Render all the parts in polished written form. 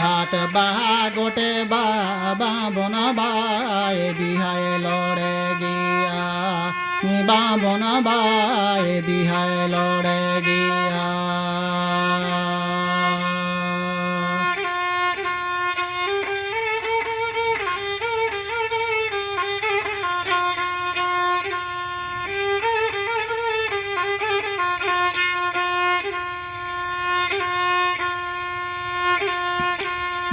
হাট বাহা গোটে বাবা বনবায় বিহায় লড়ে গিয়া বনবায় বিহায় লড়ে গিয়া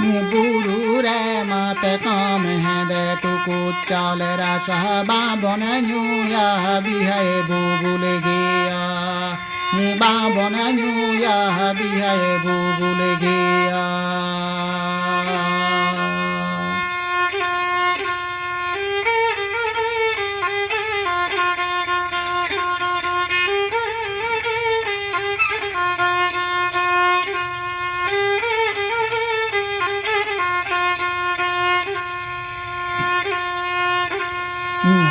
बुरू रे मत काम है दे टुकु चावल रसा बाबन यूया बिहाय बुबुल गया बाबन यूया बिहाय बुबुल गया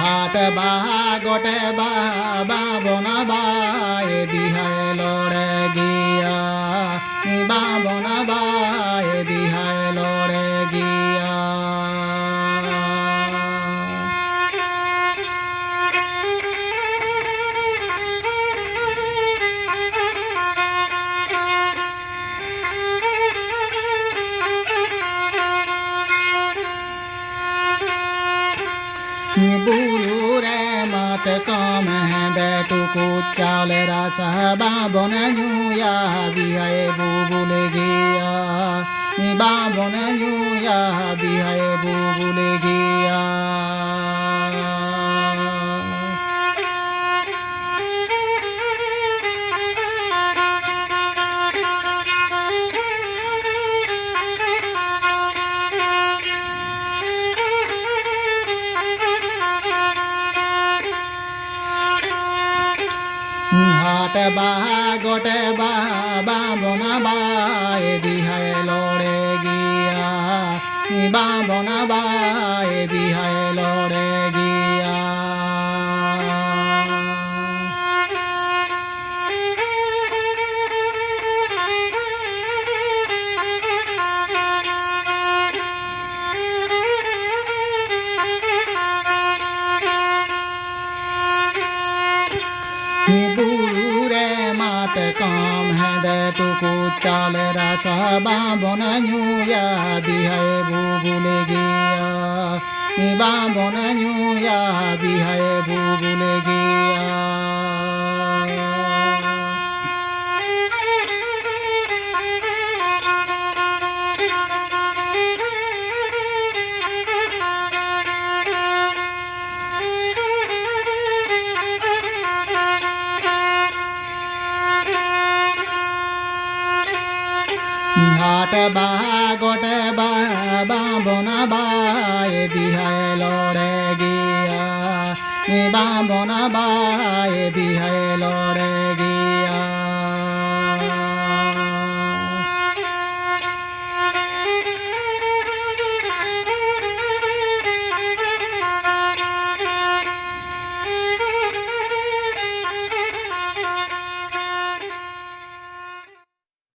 हाट बाहा गोटे बाबा बनबाए बिहाय लड़े गया बनबाए बिहाय लड़े गया बुरू रे मत काम है दे टुकु चावल रसा बाबन यूया बिहाय बुबुल गया बाबन यूया बिहाय बुबुल गया हाट बाहा गोटे बाबा बनबाए बिहाय लड़े गया बनबाए बिहाय लड़े गया बुरू रे मत काम है दे टुकु चाल रसा बाबन यूया बिहाय बुबुल गया बाबन यूया बिहाय बुबुल गया हाट बाहा गोटे बाबा बनबाए बिहाय लड़े गया बनबाए बिहाय लड़े